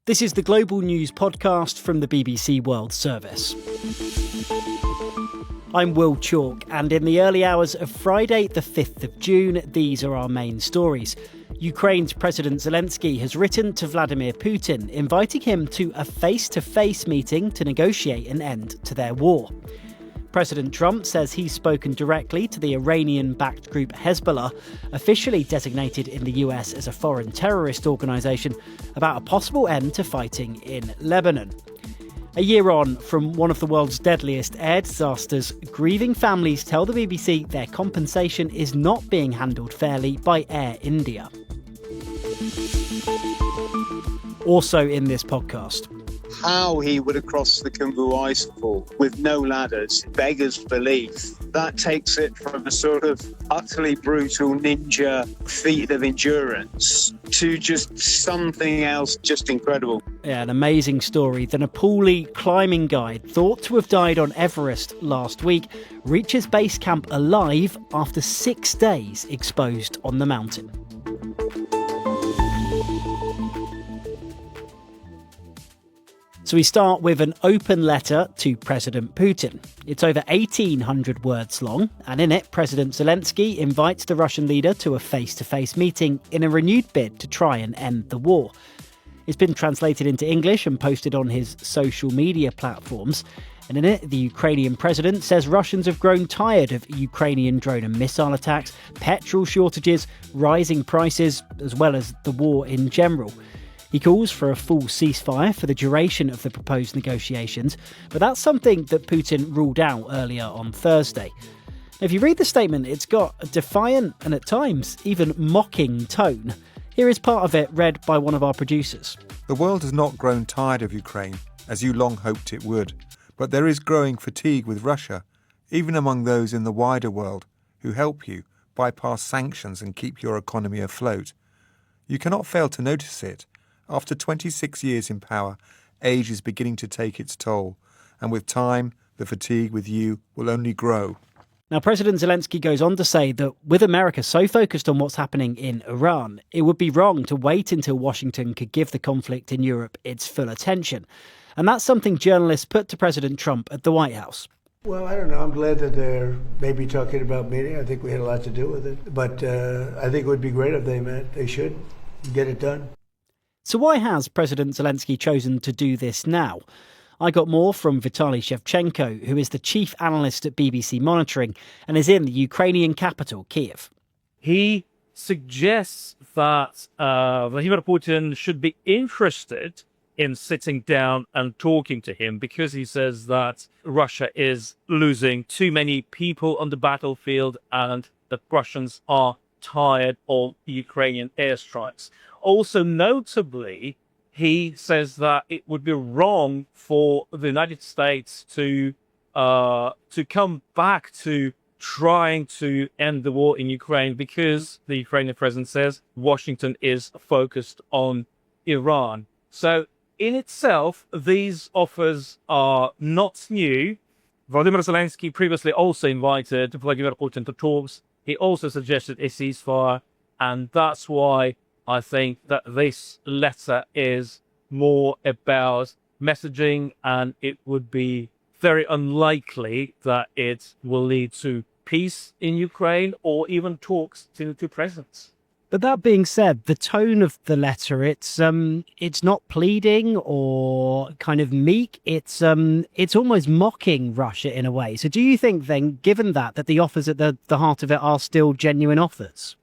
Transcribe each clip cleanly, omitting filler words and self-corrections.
This is the Global News Podcast from the BBC World Service. I'm Will Chalk, and in the early hours of Friday, the 5th of June, these are our main stories. Ukraine's President Zelensky has written to Vladimir Putin, inviting him to a face-to-face meeting to negotiate an end to their war. President Trump says he's spoken directly to the Iranian-backed group Hezbollah, officially designated in the US as a foreign terrorist organisation, about a possible end to fighting in Lebanon. A year on from one of the world's deadliest air disasters, grieving families tell the BBC their compensation is not being handled fairly by Air India. Also in this podcast. How he would have crossed the Khumbu icefall with no ladders beggars belief. That takes it from a sort of utterly brutal ninja feat of endurance to just something else just incredible. Yeah, an amazing story. The Nepali climbing guide, thought to have died on Everest last week, reaches base camp alive after 6 days exposed on the mountain. So we start with an open letter to President Putin. It's over 1,800 words long, and in it, President Zelensky invites the Russian leader to a face-to-face meeting in a renewed bid to try and end the war. It's been translated into English and posted on his social media platforms. And in it, the Ukrainian president says Russians have grown tired of Ukrainian drone and missile attacks, petrol shortages, rising prices, as well as the war in general. He calls for a full ceasefire for the duration of the proposed negotiations, but that's something that Putin ruled out earlier on Thursday. If you read the statement, it's got a defiant and at times even mocking tone. Here is part of it read by one of our producers. The world has not grown tired of Ukraine, as you long hoped it would, but there is growing fatigue with Russia, even among those in the wider world who help you bypass sanctions and keep your economy afloat. You cannot fail to notice it. After 26 years in power, age is beginning to take its toll, and with time, the fatigue with you will only grow. Now, President Zelensky goes on to say that with America so focused on what's happening in Iran, it would be wrong to wait until Washington could give the conflict in Europe its full attention. And that's something journalists put to President Trump at the White House. Well, I don't know. I'm glad that they're maybe talking about meeting. I think we had a lot to do with it. But I think it would be great if they met. They should get it done. So why has President Zelensky chosen to do this now? I got more from Vitaly Shevchenko, who is the chief analyst at BBC Monitoring and is in the Ukrainian capital, Kyiv. He suggests that Vladimir Putin should be interested in sitting down and talking to him because he says that Russia is losing too many people on the battlefield and that Russians are tired of Ukrainian airstrikes. Also, notably, he says that it would be wrong for the United States to come back to trying to end the war in Ukraine because the Ukrainian president says Washington is focused on Iran. So, in itself, these offers are not new. Volodymyr Zelensky previously also invited Vladimir Putin to talks. He also suggested a ceasefire, and that's why I think that this letter is more about messaging, and it would be very unlikely that it will lead to peace in Ukraine or even talks to presidents. But that being said, the tone of the letter, it's not pleading or kind of meek. It's almost mocking Russia in a way. So do you think then, given that the offers at the heart of it are still genuine offers?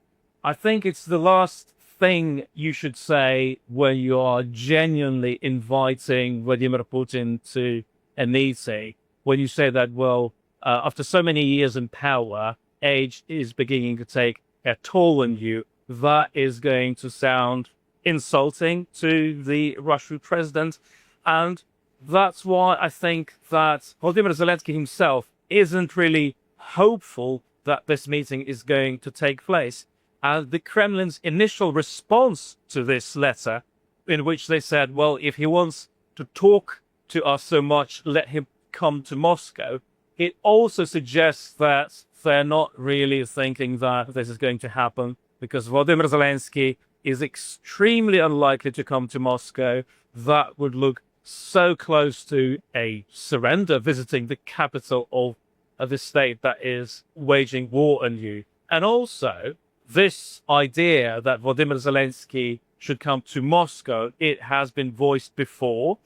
I think it's the last thing you should say when you are genuinely inviting Vladimir Putin to a meeting. When you say that, well, after so many years in power, age is beginning to take a toll on you. That is going to sound insulting to the Russian president. And that's why I think that Volodymyr Zelensky himself isn't really hopeful that this meeting is going to take place. And the Kremlin's initial response to this letter, in which they said, well, if he wants to talk to us so much, let him come to Moscow, it also suggests that they're not really thinking that this is going to happen, because Volodymyr Zelensky is extremely unlikely to come to Moscow. that would look so close to a surrender, visiting the capital of the state that is waging war on you. And also, this idea that Volodymyr Zelensky should come to Moscow, it has been voiced before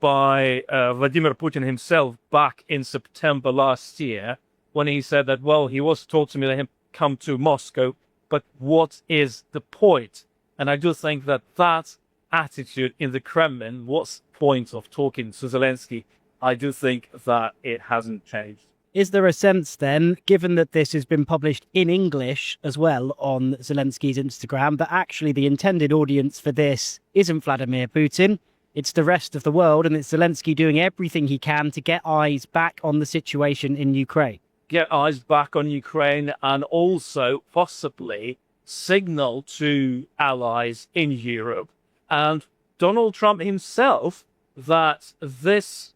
by Vladimir Putin himself back in September last year, when he said that, well, he was told to me let him come to Moscow, but what is the point? And I do think that that attitude in the Kremlin, what's the point of talking to Zelensky? I do think that it hasn't changed. Is there a sense then, given that this has been published in English as well on Zelensky's Instagram, that actually the intended audience for this isn't Vladimir Putin, it's the rest of the world, and it's Zelensky doing everything he can to get eyes back on the situation in Ukraine? Get eyes back on Ukraine, and also possibly signal to allies in Europe and Donald Trump himself that this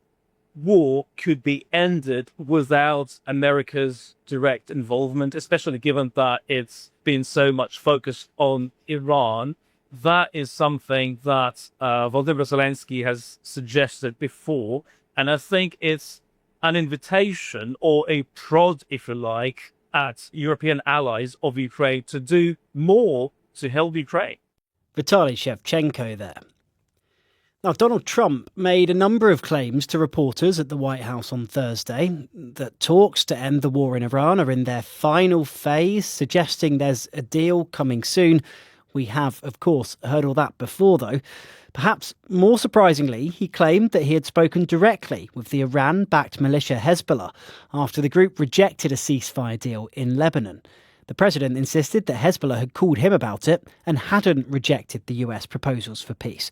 war could be ended without America's direct involvement, especially given that it's been so much focused on Iran. That is something that Volodymyr Zelensky has suggested before, and I think it's an invitation or a prod, if you like, at European allies of Ukraine to do more to help Ukraine. Vitaly Shevchenko there. Now, Donald Trump made a number of claims to reporters at the White House on Thursday that talks to end the war in Iran are in their final phase, suggesting there's a deal coming soon. We have, of course, heard all that before, though. Perhaps more surprisingly, he claimed that he had spoken directly with the Iran-backed militia Hezbollah after the group rejected a ceasefire deal in Lebanon. The president insisted that Hezbollah had called him about it and hadn't rejected the US proposals for peace.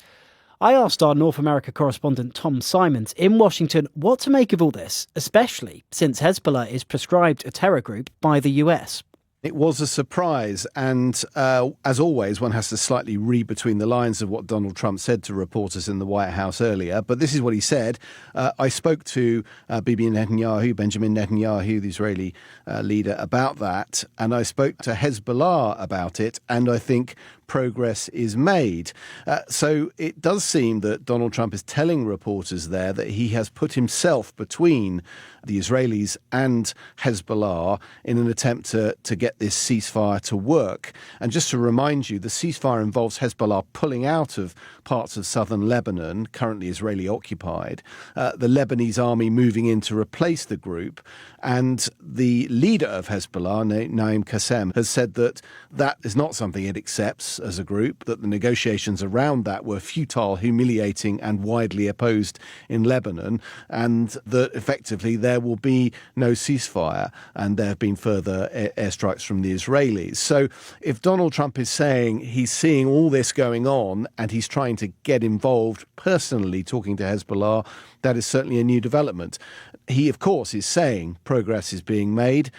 I asked our North America correspondent Tom Simons in Washington what to make of all this, especially since Hezbollah is prescribed a terror group by the US. It was a surprise, and as always, one has to slightly read between the lines of what Donald Trump said to reporters in the White House earlier. But this is what he said. I spoke to Benjamin Netanyahu, the Israeli leader, about that, and I spoke to Hezbollah about it, and I think progress is made. So it does seem that Donald Trump is telling reporters there that he has put himself between the Israelis and Hezbollah in an attempt to get this ceasefire to work. And just to remind you, the ceasefire involves Hezbollah pulling out of parts of southern Lebanon, currently Israeli occupied, the Lebanese army moving in to replace the group. And the leader of Hezbollah, Naim Qassem, has said that that is not something it accepts as a group, that the negotiations around that were futile, humiliating and widely opposed in Lebanon, and that effectively there will be no ceasefire, and there have been further airstrikes from the Israelis. So if Donald Trump is saying he's seeing all this going on and he's trying to get involved personally, talking to Hezbollah, that is certainly a new development. He, of course, is saying progress is being made,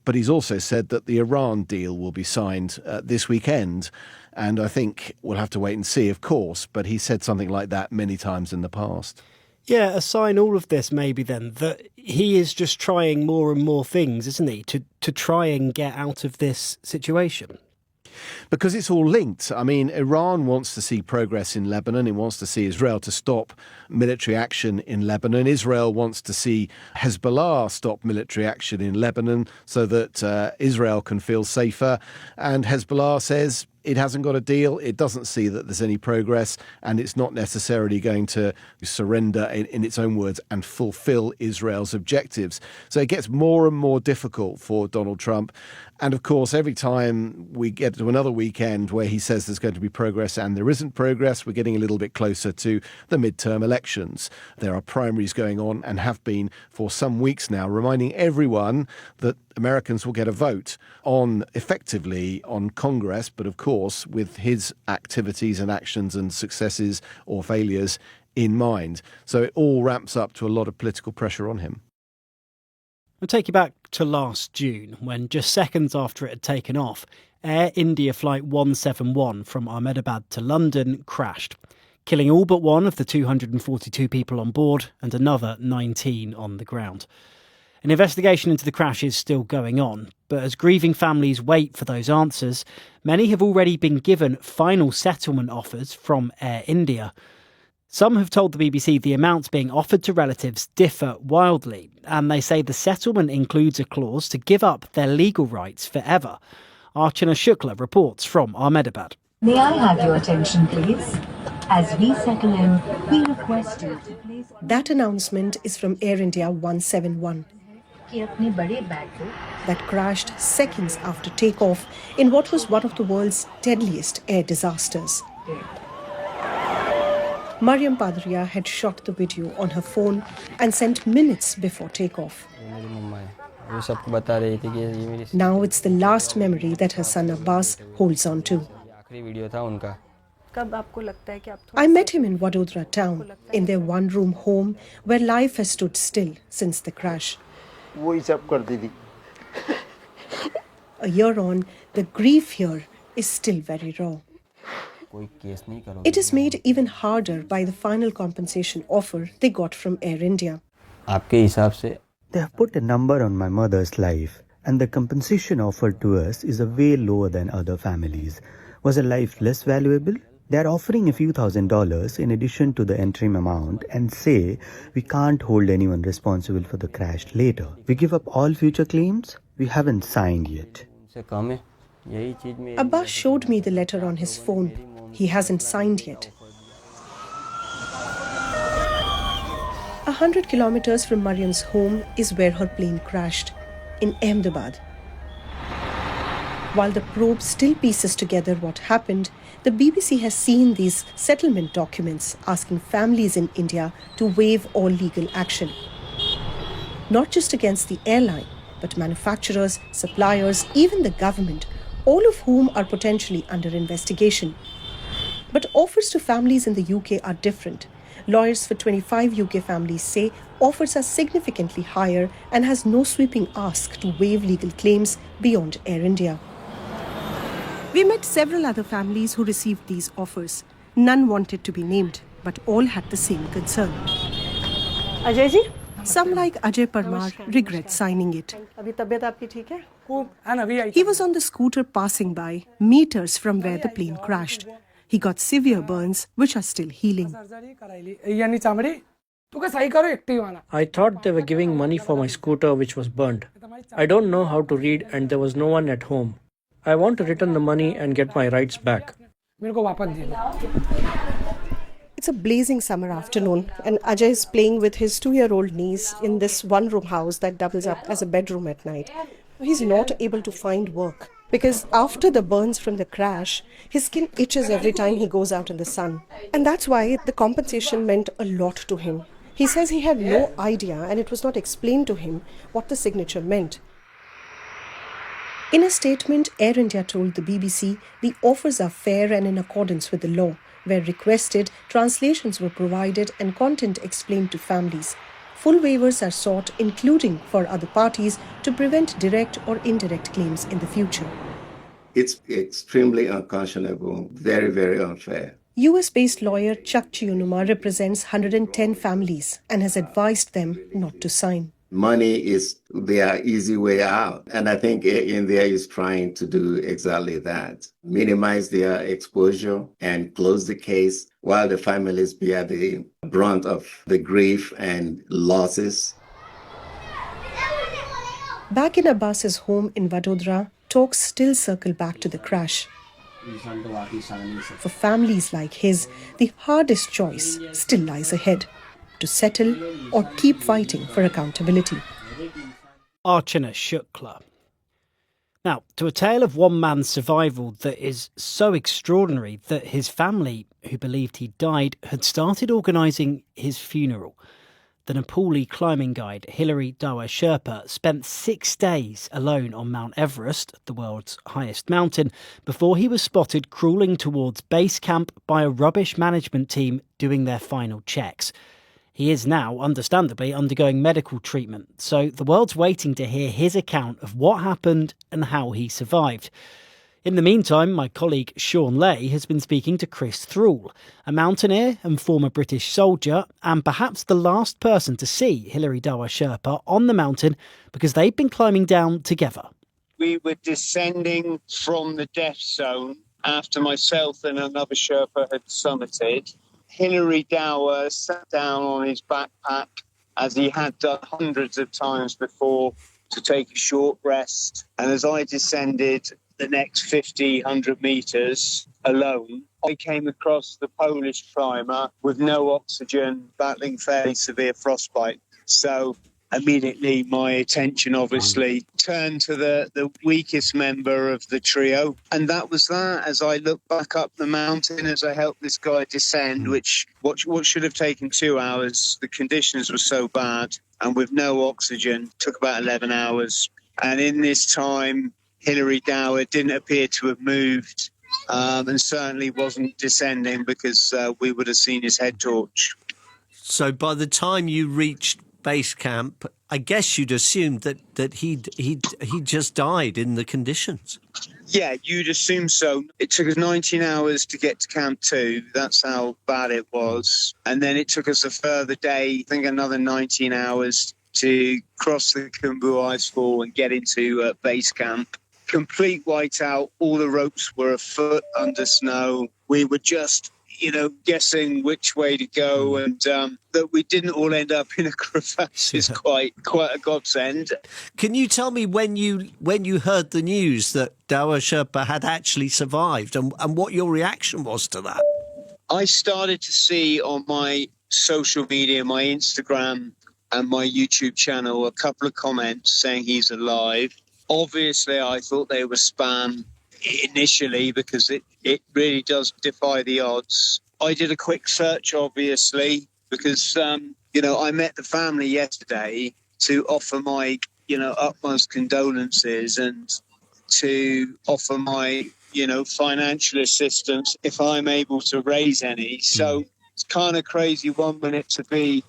but he's also said that the Iran deal will be signed this weekend. And I think we'll have to wait and see, of course, but he said something like that many times in the past. Yeah, a sign all of this maybe then that he is just trying more and more things, isn't he, to try and get out of this situation? Because it's all linked. I mean, Iran wants to see progress in Lebanon. It wants to see Israel to stop military action in Lebanon. Israel wants to see Hezbollah stop military action in Lebanon so that Israel can feel safer. And Hezbollah says it hasn't got a deal. It doesn't see that there's any progress, and it's not necessarily going to surrender, in its own words, and fulfill Israel's objectives. So it gets more and more difficult for Donald Trump. And of course, every time we get to another weekend where he says there's going to be progress and there isn't progress, we're getting a little bit closer to the midterm elections. There are primaries going on and have been for some weeks now, reminding everyone that Americans will get a vote on, effectively, on Congress, but of course, with his activities and actions and successes or failures in mind. So it all ramps up to a lot of political pressure on him. I'll take you back to last June, when just seconds after it had taken off, Air India Flight 171 from Ahmedabad to London crashed, killing all but one of the 242 people on board and another 19 on the ground. An investigation into the crash is still going on, but as grieving families wait for those answers, many have already been given final settlement offers from Air India. Some have told the BBC the amounts being offered to relatives differ wildly, and they say the settlement includes a clause to give up their legal rights forever. Archana Shukla reports from Ahmedabad. May I have your attention, please? As we settle in, we request you to please... That announcement is from Air India 171. That crashed seconds after takeoff in what was one of the world's deadliest air disasters. Mariam Padria had shot the video on her phone and sent minutes before takeoff. Now it's the last memory that her son Abbas holds on to. I met him in Vadodara town, in their one-room home where life has stood still since the crash. A year on, the grief here is still very raw. It is made even harder by the final compensation offer they got from Air India. They have put a number on my mother's life, and the compensation offered to us is a way lower than other families. Was a life less valuable? They are offering a few $1,000s in addition to the interim amount and say we can't hold anyone responsible for the crash later. We give up all future claims? We haven't signed yet. Abbas showed me the letter on his phone. He hasn't signed yet. 100 kilometers from Mariam's home is where her plane crashed, in Ahmedabad. While the probe still pieces together what happened, the BBC has seen these settlement documents asking families in India to waive all legal action. Not just against the airline, but manufacturers, suppliers, even the government, all of whom are potentially under investigation. But offers to families in the UK are different. Lawyers for 25 UK families say offers are significantly higher and has no sweeping ask to waive legal claims beyond Air India. We met several other families who received these offers. None wanted to be named, but all had the same concern. Ajay ji? Some, like Ajay Parmar, regret signing it. He was on the scooter passing by, meters from where the plane crashed. He got severe burns, which are still healing. I thought they were giving money for my scooter, which was burned. I don't know how to read and there was no one at home. I want to return the money and get my rights back. It's a blazing summer afternoon, and Ajay is playing with his 2-year-old niece in this one-room house that doubles up as a bedroom at night. He's not able to find work because after the burns from the crash, his skin itches every time he goes out in the sun. And that's why the compensation meant a lot to him. He says he had no idea and it was not explained to him what the signature meant. In a statement, Air India told the BBC the offers are fair and in accordance with the law. Where requested, translations were provided and content explained to families. Full waivers are sought, including for other parties, to prevent direct or indirect claims in the future. It's extremely unconscionable, very, very unfair. US-based lawyer Chuck Chiyunuma represents 110 families and has advised them not to sign. Money is their easy way out. And I think Air India is trying to do exactly that. Minimize their exposure and close the case while the families bear the brunt of the grief and losses. Back in Abbas's home in Vadodara, talks still circle back to the crash. For families like his, the hardest choice still lies ahead: to settle or keep fighting for accountability. Archana Shukla. Now, to a tale of one man's survival that is so extraordinary that his family, who believed he died, had started organising his funeral. The Nepali climbing guide Hilary Dawa Sherpa spent 6 days alone on Mount Everest, the world's highest mountain, before he was spotted crawling towards base camp by a rubbish management team doing their final checks. He is now, understandably, undergoing medical treatment, so the world's waiting to hear his account of what happened and how he survived. In the meantime, my colleague Sean Lay has been speaking to Chris Thrall, a mountaineer and former British soldier, and perhaps the last person to see Hilary Dawa Sherpa on the mountain because they've been climbing down together. We were descending from the death zone after myself and another Sherpa had summited. Hilary Dower sat down on his backpack, as he had done hundreds of times before, to take a short rest. And as I descended the next 100 metres alone, I came across the Polish climber with no oxygen, battling fairly severe frostbite. So immediately my attention obviously turned to the weakest member of the trio. And that was that. As I looked back up the mountain, as I helped this guy descend, what should have taken 2 hours, the conditions were so bad, and with no oxygen, took about 11 hours. And in this time, Hilary Dower didn't appear to have moved, and certainly wasn't descending, because we would have seen his head torch. So by the time you reached base camp, I guess you'd assumed that he'd just died in the conditions. Yeah, you'd assume so. It took us 19 hours to get to Camp 2. That's how bad it was. And then it took us a further day, I think another 19 hours, to cross the Khumbu Icefall and get into base camp. Complete whiteout. All the ropes were a foot under snow. We were just, guessing which way to go, and that we didn't all end up in a crevasse is quite a godsend. Can you tell me when you heard the news that Dower Sherpa had actually survived, and what your reaction was to that? I started to see on my social media, my Instagram and my YouTube channel, a couple of comments saying he's alive. Obviously, I thought they were spam initially, because it really does defy the odds. I did a quick search, obviously, because, I met the family yesterday to offer my, utmost condolences and to offer my, financial assistance if I'm able to raise any. So it's kind of crazy 1 minute to be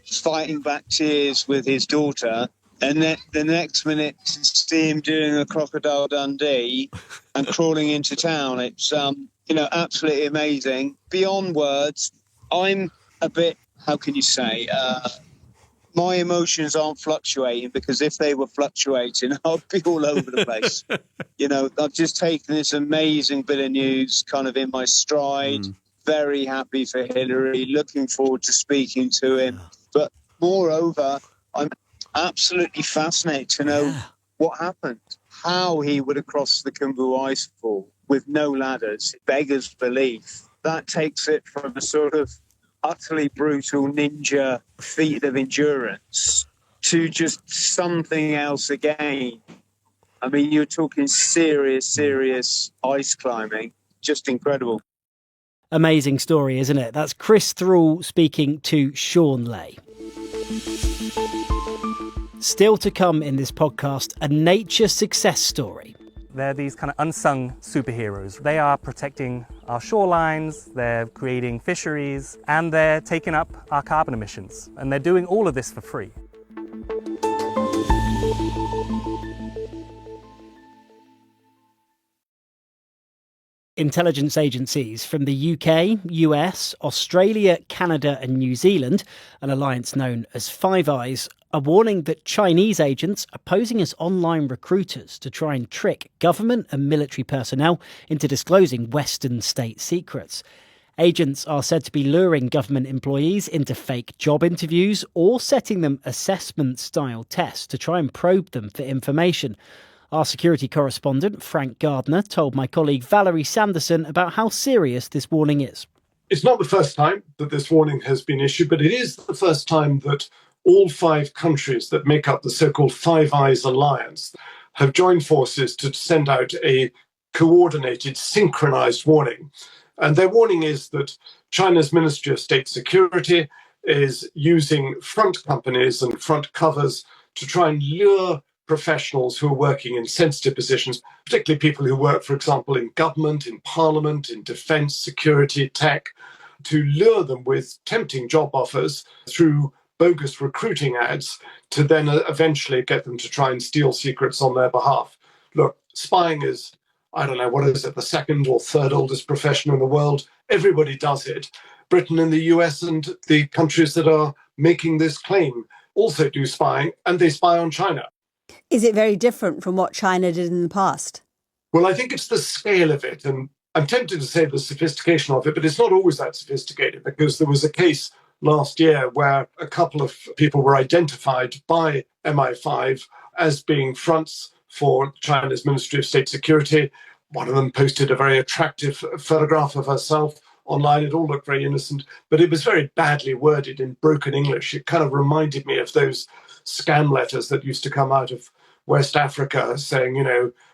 fighting back tears with his daughter, and then the next minute to see him doing a Crocodile Dundee and crawling into town. It's, absolutely amazing. Beyond words, I'm a bit, how can you say, my emotions aren't fluctuating, because if they were fluctuating, I'd be all over the place. I've just taken this amazing bit of news kind of in my stride. Very happy for Hilary, looking forward to speaking to him. But moreover, I'm absolutely fascinated to know what happened, how he would have crossed the Khumbu Icefall with no ladders. It beggars belief. That takes it from a sort of utterly brutal ninja feat of endurance to just something else again. I mean, you're talking serious ice climbing. Just incredible. Amazing story, isn't it? That's Chris Thrall speaking to Sean Lay. Still to come in this podcast, a nature success story. They're these kind of unsung superheroes. They are protecting our shorelines, they're creating fisheries, and they're taking up our carbon emissions. And they're doing all of this for free. Intelligence agencies from the UK, US, Australia, Canada and New Zealand, an alliance known as Five Eyes, are warning that Chinese agents are posing as online recruiters to try and trick government and military personnel into disclosing Western state secrets. Agents are said to be luring government employees into fake job interviews or setting them assessment-style tests to try and probe them for information. Our security correspondent, Frank Gardner, told my colleague Valerie Sanderson about how serious this warning is. It's not the first time that this warning has been issued, but it is the first time that all 5 countries that make up the so-called Five Eyes alliance have joined forces to send out a coordinated, synchronized warning. And their warning is that China's Ministry of State Security is using front companies and front covers to try and lure professionals who are working in sensitive positions, particularly people who work, for example, in government, in parliament, in defense, security, tech, to lure them with tempting job offers through bogus recruiting ads to then eventually get them to try and steal secrets on their behalf. Look, spying is, I don't know, what is it, the second or third oldest profession in the world? Everybody does it. Britain and the US and the countries that are making this claim also do spying, and they spy on China. Is it very different from what China did in the past? Well, I think it's the scale of it. And I'm tempted to say the sophistication of it, but it's not always that sophisticated, because there was a case last year where a couple of people were identified by MI5 as being fronts for China's Ministry of State Security. One of them posted a very attractive photograph of herself online. It all looked very innocent, but it was very badly worded in broken English. It kind of reminded me of those scam letters that used to come out of West Africa saying,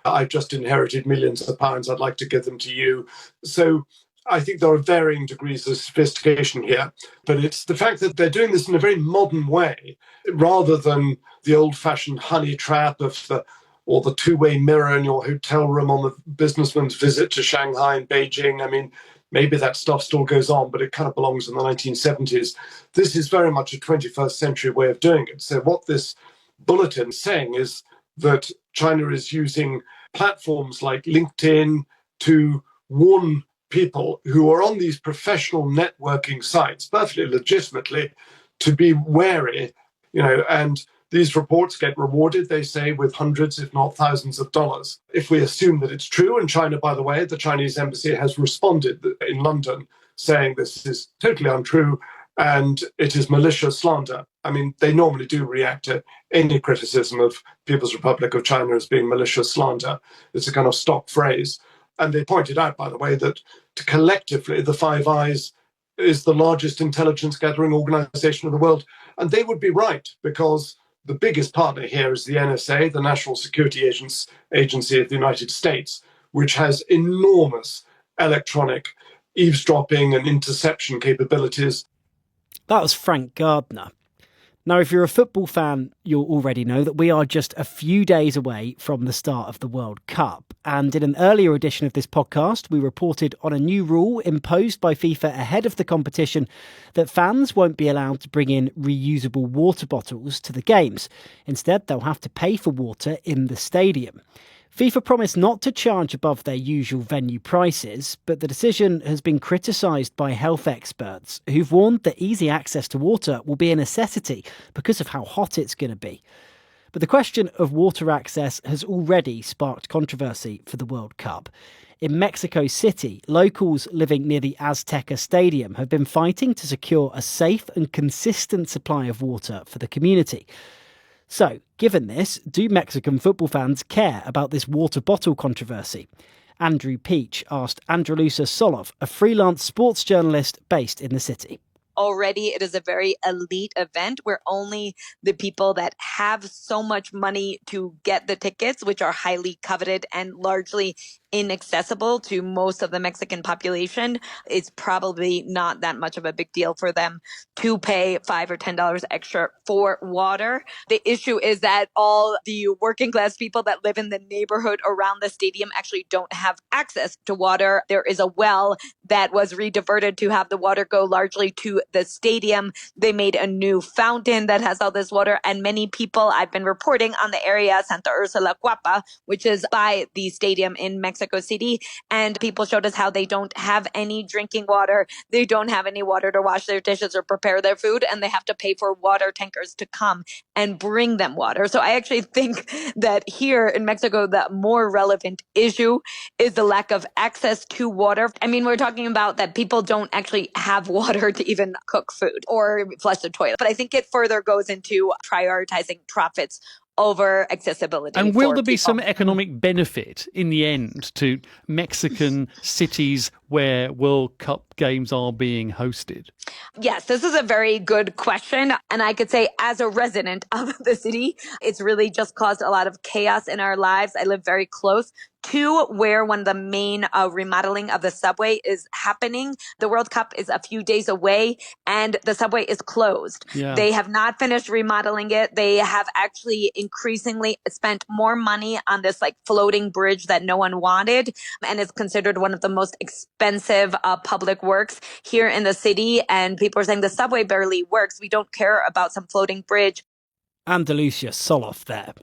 I've just inherited millions of pounds, I'd like to give them to you. So I think there are varying degrees of sophistication here, but it's the fact that they're doing this in a very modern way, rather than the old-fashioned honey trap or the two-way mirror in your hotel room on the businessman's visit to Shanghai and Beijing. I mean, maybe that stuff still goes on, but it kind of belongs in the 1970s. This is very much a 21st century way of doing it. So what this bulletin is saying is that China is using platforms like LinkedIn to warn people who are on these professional networking sites, perfectly legitimately, to be wary, and these reports get rewarded, they say, with hundreds, if not thousands of dollars. If we assume that it's true, and China, by the way, the Chinese embassy has responded in London saying this is totally untrue and it is malicious slander. I mean, they normally do react to any criticism of People's Republic of China as being malicious slander. It's a kind of stock phrase. And they pointed out, by the way, that collectively the Five Eyes is the largest intelligence gathering organization in the world. And they would be right, because the biggest partner here is the NSA, the National Security Agency of the United States, which has enormous electronic eavesdropping and interception capabilities. That was Frank Gardner. Now, if you're a football fan, you'll already know that we are just a few days away from the start of the World Cup. And in an earlier edition of this podcast, we reported on a new rule imposed by FIFA ahead of the competition that fans won't be allowed to bring in reusable water bottles to the games. Instead, they'll have to pay for water in the stadium. FIFA promised not to charge above their usual venue prices, but the decision has been criticised by health experts who've warned that easy access to water will be a necessity because of how hot it's going to be. But the question of water access has already sparked controversy for the World Cup. In Mexico City, locals living near the Azteca Stadium have been fighting to secure a safe and consistent supply of water for the community. So, given this, do Mexican football fans care about this water bottle controversy? Andrew Peach asked Andrlusa Solov, a freelance sports journalist based in the city. Already, it is a very elite event where only the people that have so much money to get the tickets, which are highly coveted and largely inaccessible to most of the Mexican population, it's probably not that much of a big deal for them to pay $5 or $10 extra for water. The issue is that all the working class people that live in the neighborhood around the stadium actually don't have access to water. There is a well that was rediverted to have the water go largely to the stadium. They made a new fountain that has all this water, and many people, I've been reporting on the area, Santa Ursula Cuapa, which is by the stadium in Mexico City, and people showed us how they don't have any drinking water, they don't have any water to wash their dishes or prepare their food, and they have to pay for water tankers to come and bring them water. So I actually think that here in Mexico, the more relevant issue is the lack of access to water. I mean, we're talking about that people don't actually have water to even cook food or flush the toilet. But I think it further goes into prioritizing profits over accessibility. And will there be people. some economic benefit in the end to Mexican cities where World Cup games are being hosted? Yes, this is a very good question. And I could say as a resident of the city, it's really just caused a lot of chaos in our lives. I live very close to where one of the main remodeling of the subway is happening. The World Cup is a few days away and the subway is closed. Yeah. They have not finished remodeling it. They have actually increasingly spent more money on this floating bridge that no one wanted, and it's considered one of the most expensive public works here in the city. And people are saying the subway barely works. We don't care about some floating bridge. Andrlusa Solov there.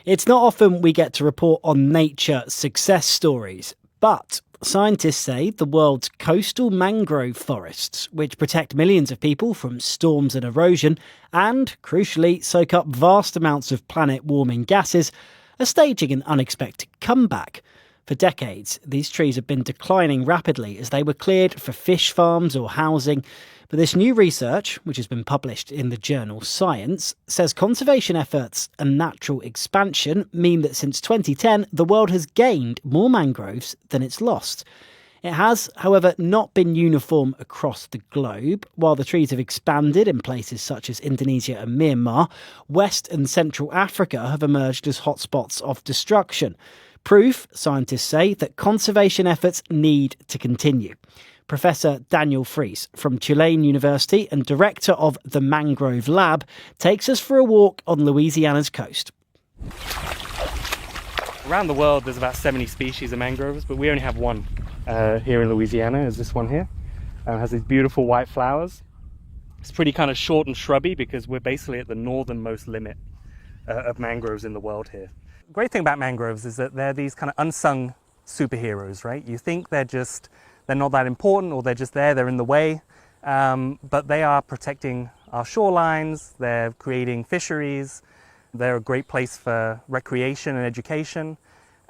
It's not often we get to report on nature success stories, but scientists say the world's coastal mangrove forests, which protect millions of people from storms and erosion and, crucially, soak up vast amounts of planet-warming gases, are staging an unexpected comeback. For decades, these trees have been declining rapidly as they were cleared for fish farms or housing. But this new research, which has been published in the journal Science, says conservation efforts and natural expansion mean that since 2010, the world has gained more mangroves than it's lost. It has, however, not been uniform across the globe. While the trees have expanded in places such as Indonesia and Myanmar, West and Central Africa have emerged as hotspots of destruction. Proof, scientists say, that conservation efforts need to continue. Professor Daniel Fries from Tulane University and director of the Mangrove Lab takes us for a walk on Louisiana's coast. Around the world, there's about 70 species of mangroves, but we only have one here in Louisiana, is this one here. It has these beautiful white flowers. It's pretty kind of short and shrubby because we're basically at the northernmost limit of mangroves in the world here. The great thing about mangroves is that they're these kind of unsung superheroes, right? You think they're not that important, or they're just there, they're in the way, but they are protecting our shorelines, they're creating fisheries, they're a great place for recreation and education,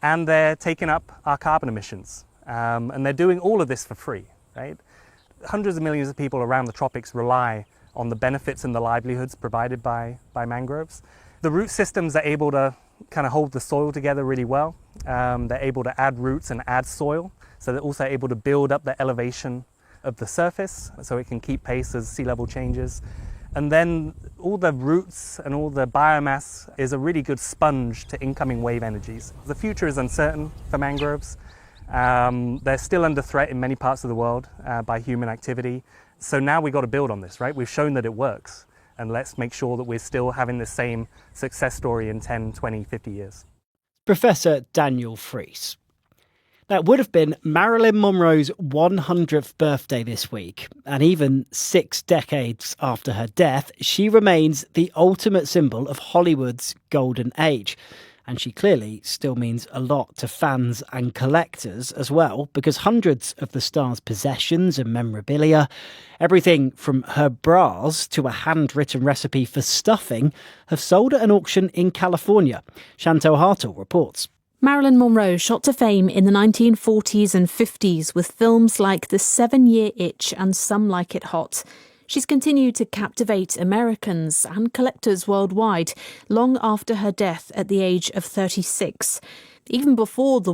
and they're taking up our carbon emissions. And they're doing all of this for free, right? Hundreds of millions of people around the tropics rely on the benefits and the livelihoods provided by mangroves. The root systems are able to kind of hold the soil together really well. They're able to add roots and add soil, so they're also able to build up the elevation of the surface so it can keep pace as sea level changes. And then all the roots and all the biomass is a really good sponge to incoming wave energies. The future is uncertain for mangroves. They're still under threat in many parts of the world by human activity. So now we've got to build on this, right? We've shown that it works. And let's make sure that we're still having the same success story in 10, 20, 50 years. Professor Daniel Fries. Now, it would have been Marilyn Monroe's 100th birthday this week, and even 6 decades after her death, she remains the ultimate symbol of Hollywood's golden age. And she clearly still means a lot to fans and collectors as well, because hundreds of the star's possessions and memorabilia, everything from her bras to a handwritten recipe for stuffing, have sold at an auction in California. Chantal Hartle reports. Marilyn Monroe shot to fame in the 1940s and 50s with films like The 7-Year Itch and Some Like It Hot. She's continued to captivate Americans and collectors worldwide long after her death at the age of 36. Even before the